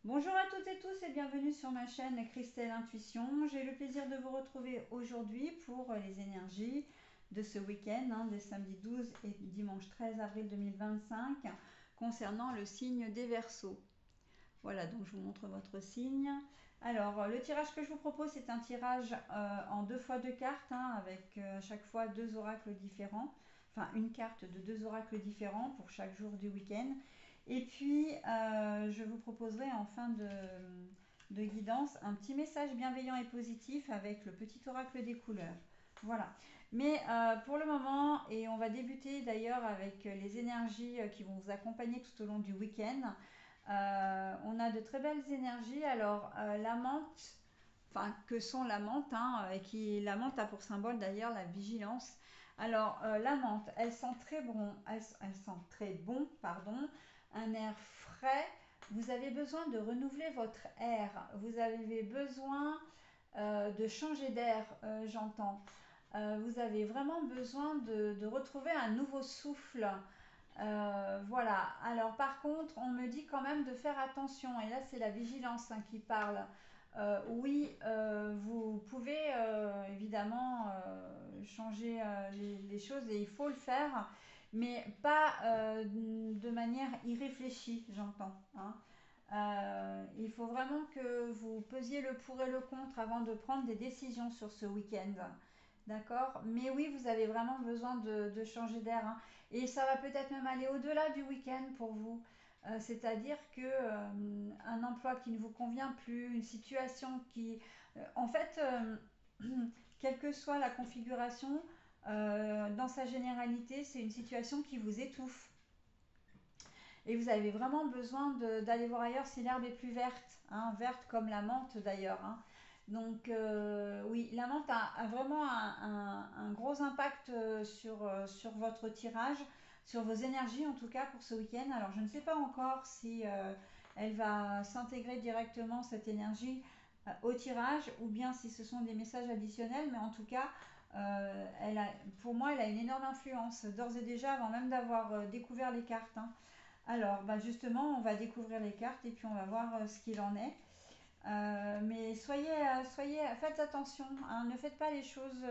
Bonjour à toutes et tous et bienvenue sur ma chaîne Christelle Intuition. J'ai le plaisir de vous retrouver aujourd'hui pour les énergies de ce week-end, des samedis 12 et dimanche 13 avril 2025, concernant le signe des Verseaux. Voilà, donc je vous montre votre signe. Alors, le tirage que je vous propose, c'est un tirage en 2 fois 2 cartes, avec à chaque fois 2 oracles différents. Enfin, une carte de 2 oracles différents pour chaque jour du week-end. Et puis, je vous proposerai en fin de guidance un petit message bienveillant et positif avec le petit oracle des couleurs. Voilà. Mais pour le moment, et on va débuter d'ailleurs avec les énergies qui vont vous accompagner tout au long du week-end. On a de très belles énergies. Alors, la menthe, enfin, que sont la menthe, la menthe a pour symbole d'ailleurs la vigilance. Alors, la menthe, elle sent très bon, pardon, un air frais. Vous avez besoin de renouveler votre air. Vous avez besoin de changer d'air, j'entends. Vous avez vraiment besoin de retrouver un nouveau souffle. Voilà. Alors par contre, on me dit quand même de faire attention. Et là, c'est la vigilance qui parle. Oui, vous pouvez évidemment changer les choses et il faut le faire, mais pas de manière irréfléchie, j'entends. Il faut vraiment que vous pesiez le pour et le contre avant de prendre des décisions sur ce week-end. D'accord. Mais oui, vous avez vraiment besoin de changer d'air. Et ça va peut-être même aller au-delà du week-end pour vous. C'est-à-dire que un emploi qui ne vous convient plus, une situation qui... en fait, quelle que soit la configuration, dans sa généralité, c'est une situation qui vous étouffe. Et vous avez vraiment besoin d'aller voir ailleurs si l'herbe est plus verte, verte comme la menthe d'ailleurs. Donc oui, la menthe a vraiment un gros impact sur votre tirage, sur vos énergies en tout cas pour ce week-end. Alors je ne sais pas encore si elle va s'intégrer directement cette énergie au tirage ou bien si ce sont des messages additionnels, mais en tout cas pour moi elle a une énorme influence d'ores et déjà avant même d'avoir découvert les cartes. Alors, bah justement, on va découvrir les cartes et puis on va voir ce qu'il en est. Mais faites attention, ne faites pas les choses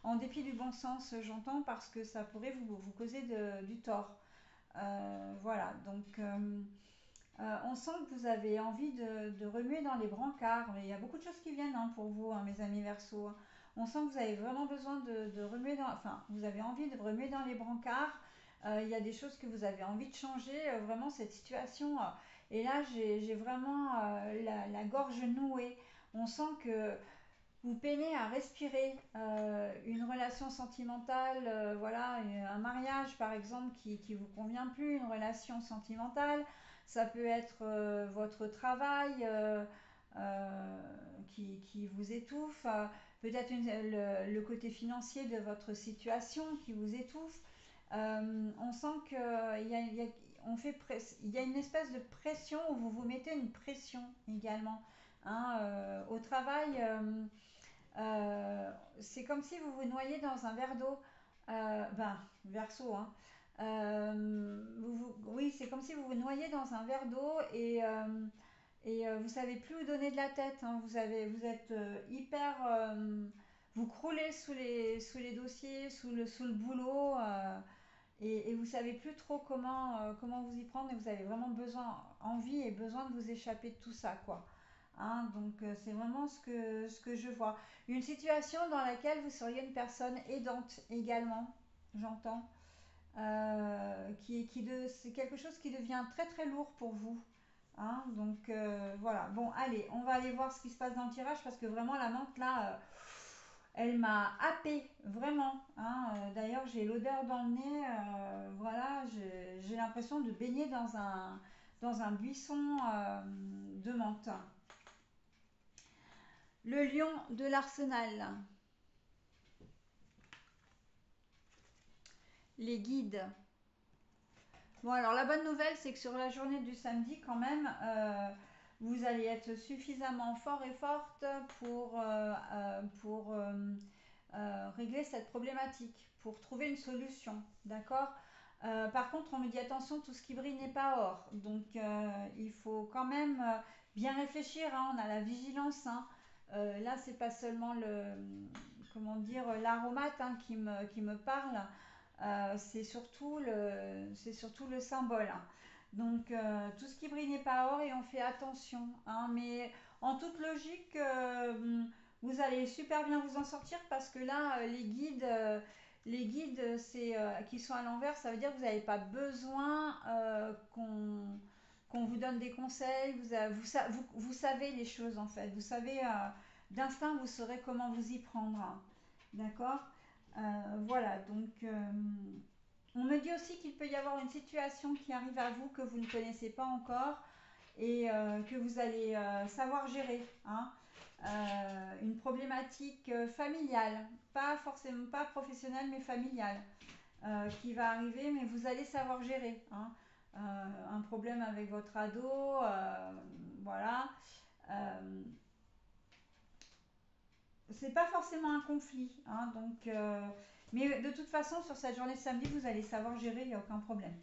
en dépit du bon sens, j'entends, parce que ça pourrait vous causer du tort. Voilà, donc on sent que vous avez envie de remuer dans les brancards. Mais il y a beaucoup de choses qui viennent pour vous, mes amis Verseaux. On sent que vous avez vraiment besoin de remuer enfin, vous avez envie de remuer dans les brancards. Il y a des choses que vous avez envie de changer, vraiment cette situation. Et là, j'ai vraiment la gorge nouée. On sent que vous peinez à respirer une relation sentimentale, voilà, un mariage par exemple qui vous convient plus, une relation sentimentale. Ça peut être votre travail qui vous étouffe, peut-être le côté financier de votre situation qui vous étouffe. On sent qu'il y a une espèce de pression où vous vous mettez une pression également. Au travail, c'est comme si vous vous noyez dans un verre d'eau. Verso, oui, c'est comme si vous vous noyez dans un verre d'eau et vous savez plus où donner de la tête. Vous êtes hyper, vous croulez sous les dossiers, sous le boulot. Et vous savez plus trop comment vous y prendre et vous avez vraiment envie et besoin de vous échapper de tout ça, quoi. Donc c'est vraiment ce que je vois. Une situation dans laquelle vous seriez une personne aidante également, j'entends. C'est quelque chose qui devient très très lourd pour vous. Donc voilà. Bon, allez, on va aller voir ce qui se passe dans le tirage parce que vraiment la menthe là, elle m'a happée, vraiment. D'ailleurs, j'ai l'odeur dans le nez. Voilà, j'ai l'impression de baigner dans un buisson de menthe. Le lion de l'Arsenal. Les guides. Bon, alors la bonne nouvelle, c'est que sur la journée du samedi, quand même, vous allez être suffisamment fort et forte pour régler cette problématique, pour trouver une solution. D'accord. Par contre, on me dit attention, tout ce qui brille n'est pas or. Donc, il faut quand même bien réfléchir, hein. On a la vigilance, hein. Là, c'est pas seulement comment dire, l'aromate, hein, qui me parle. C'est surtout le symbole, hein. Donc, tout ce qui brille n'est pas or et on fait attention, hein. Mais en toute logique, vous allez super bien vous en sortir parce que là, les guides, qui sont à l'envers, ça veut dire que vous n'avez pas besoin qu'on vous donne des conseils. Vous savez les choses en fait. Vous savez, d'instinct, vous saurez comment vous y prendre, hein. D'accord. Voilà, donc on me dit aussi qu'il peut y avoir une situation qui arrive à vous que vous ne connaissez pas encore et que vous allez savoir gérer, hein. Une problématique familiale, pas forcément pas professionnelle mais familiale, qui va arriver, mais vous allez savoir gérer, hein. Un problème avec votre ado, voilà. Euh, c'est pas forcément un conflit, hein, donc, mais de toute façon, sur cette journée de samedi, vous allez savoir gérer, il n'y a aucun problème.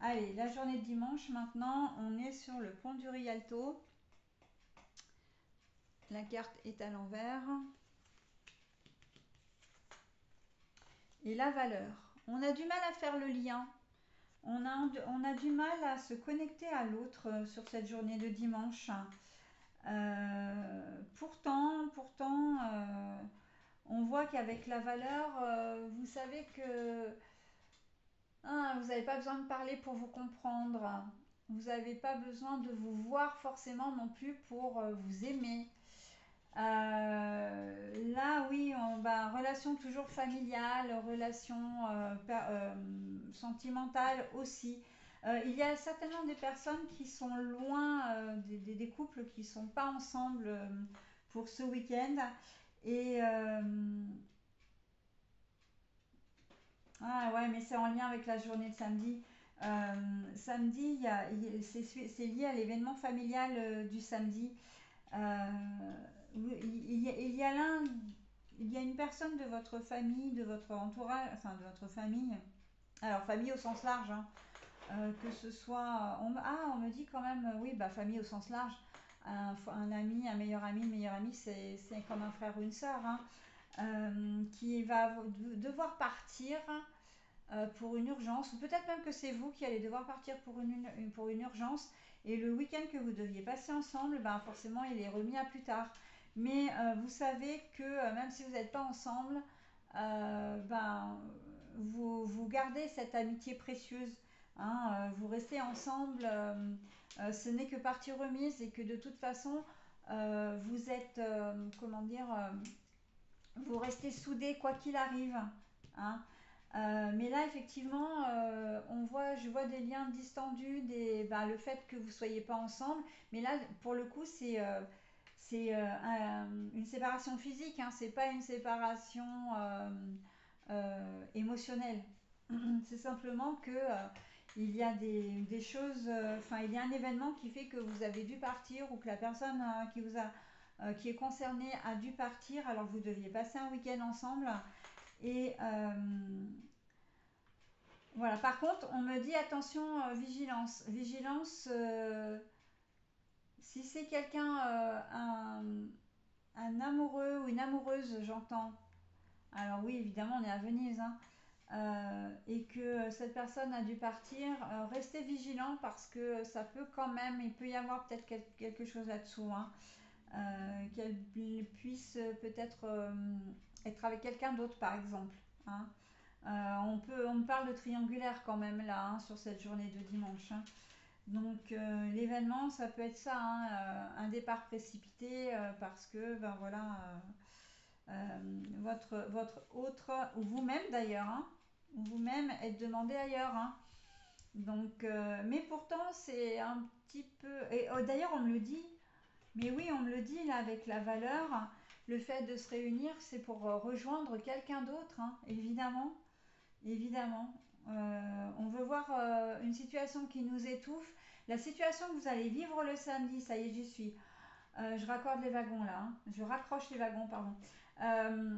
Allez, la journée de dimanche, maintenant, on est sur le pont du Rialto. La carte est à l'envers. Et la valeur. On a du mal à faire le lien. On a du mal à se connecter à l'autre sur cette journée de dimanche. Pourtant, on voit qu'avec la valeur, vous savez que vous n'avez pas besoin de parler pour vous comprendre. Vous n'avez pas besoin de vous voir forcément non plus pour vous aimer. Là, oui, relation toujours familiale, relation sentimentale aussi. Il y a certainement des personnes qui sont loin, des couples qui ne sont pas ensemble pour ce week-end. Et ah ouais, mais c'est en lien avec la journée de samedi. Samedi, c'est lié à l'événement familial du samedi. Euh, il y a l'un, il y a une personne de votre famille, de votre entourage, enfin de votre famille, alors famille au sens large, hein, que ce soit, on me dit quand même, oui, bah famille au sens large, un ami, un meilleur ami, une meilleure amie, c'est comme un frère ou une sœur, hein, qui va devoir partir pour une urgence, ou peut-être même que c'est vous qui allez devoir partir pour une urgence, et le week-end que vous deviez passer ensemble, ben forcément il est remis à plus tard. Mais vous savez que même si vous n'êtes pas ensemble, ben, vous gardez cette amitié précieuse, hein, vous restez ensemble, ce n'est que partie remise et que de toute façon, vous êtes, comment dire, vous restez soudés quoi qu'il arrive, hein. Mais là, effectivement, je vois des liens distendus, le fait que vous ne soyez pas ensemble. Mais là, pour le coup, c'est une séparation physique, hein, c'est pas une séparation émotionnelle. C'est simplement que il y a des choses, il y a un événement qui fait que vous avez dû partir ou que la personne qui est concernée a dû partir alors que vous deviez passer un week-end ensemble. Et voilà, par contre, on me dit attention, vigilance. Vigilance, si c'est quelqu'un, un amoureux ou une amoureuse, j'entends. Alors oui, évidemment, on est à Venise, hein. Et que cette personne a dû partir, restez vigilant parce que ça peut quand même, il peut y avoir peut-être quelque chose là-dessous, hein. Qu'elle puisse peut-être être avec quelqu'un d'autre, par exemple, hein. On me parle de triangulaire quand même là, hein, sur cette journée de dimanche, hein. Donc l'événement, ça peut être ça, hein, un départ précipité parce que ben voilà, votre autre ou vous-même d'ailleurs, hein, ou vous-même êtes demandé ailleurs, hein. Donc, mais pourtant c'est un petit peu. Et d'ailleurs on me le dit. Mais oui, on me le dit là avec la valeur. Le fait de se réunir, c'est pour rejoindre quelqu'un d'autre, hein, évidemment. Évidemment. On veut voir une situation qui nous étouffe. La situation que vous allez vivre le samedi, ça y est, j'y suis. Je raccorde les wagons là, hein. Je raccroche les wagons, pardon. Euh,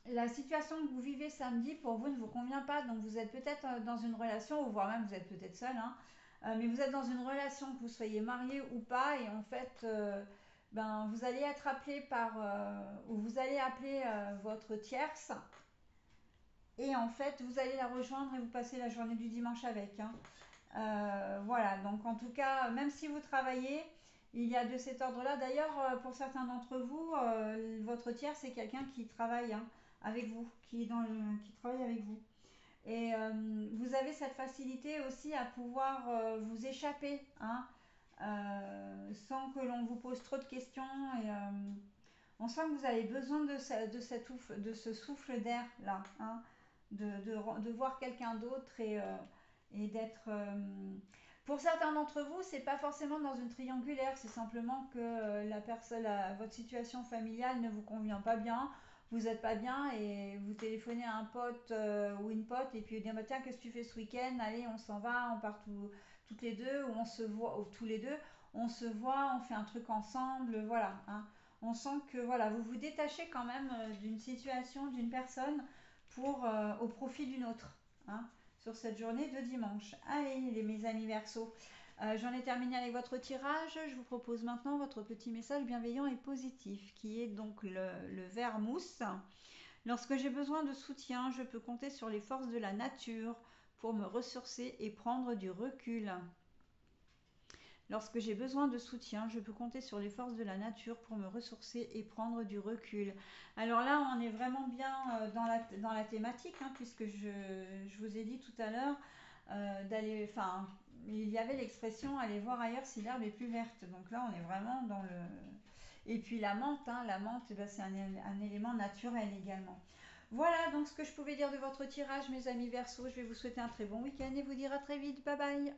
la situation que vous vivez samedi pour vous ne vous convient pas, donc vous êtes peut-être dans une relation, ou voire même vous êtes peut-être seul, hein, mais vous êtes dans une relation, que vous soyez marié ou pas, et en fait, ben, vous allez être appelé ou vous allez appeler votre tierce, et en fait, vous allez la rejoindre et vous passez la journée du dimanche avec, hein. Voilà, donc en tout cas, même si vous travaillez, il y a de cet ordre-là. D'ailleurs, pour certains d'entre vous, votre tiers, c'est quelqu'un qui travaille, hein, avec vous, qui travaille avec vous. Et vous avez cette facilité aussi à pouvoir vous échapper, hein, sans que l'on vous pose trop de questions. Et on sent que vous avez besoin de ce souffle d'air là, hein, de voir quelqu'un d'autre et d'être. Pour certains d'entre vous, c'est pas forcément dans une triangulaire, c'est simplement que votre situation familiale ne vous convient pas bien, vous n'êtes pas bien et vous téléphonez à un pote ou une pote et puis vous dites bah, tiens, qu'est-ce que tu fais ce week-end? Allez, on s'en va, on part toutes les deux ou on se voit, ou tous les deux, on se voit, on fait un truc ensemble, voilà, hein. On sent que voilà, vous vous détachez quand même d'une situation, d'une personne au profit d'une autre, hein, sur cette journée de dimanche. Allez, mes amis Verseaux, j'en ai terminé avec votre tirage. Je vous propose maintenant votre petit message bienveillant et positif, qui est donc le ver mousse. Lorsque j'ai besoin de soutien, je peux compter sur les forces de la nature pour me ressourcer et prendre du recul. Lorsque j'ai besoin de soutien, je peux compter sur les forces de la nature pour me ressourcer et prendre du recul. Alors là, on est vraiment bien dans la thématique, hein, puisque je vous ai dit tout à l'heure d'aller... Enfin, il y avait l'expression aller voir ailleurs si l'herbe est plus verte. Donc là, on est vraiment dans le... Et puis la menthe, eh ben, c'est un élément naturel également. Voilà donc ce que je pouvais dire de votre tirage, mes amis Verseaux. Je vais vous souhaiter un très bon week-end et vous dire à très vite. Bye bye.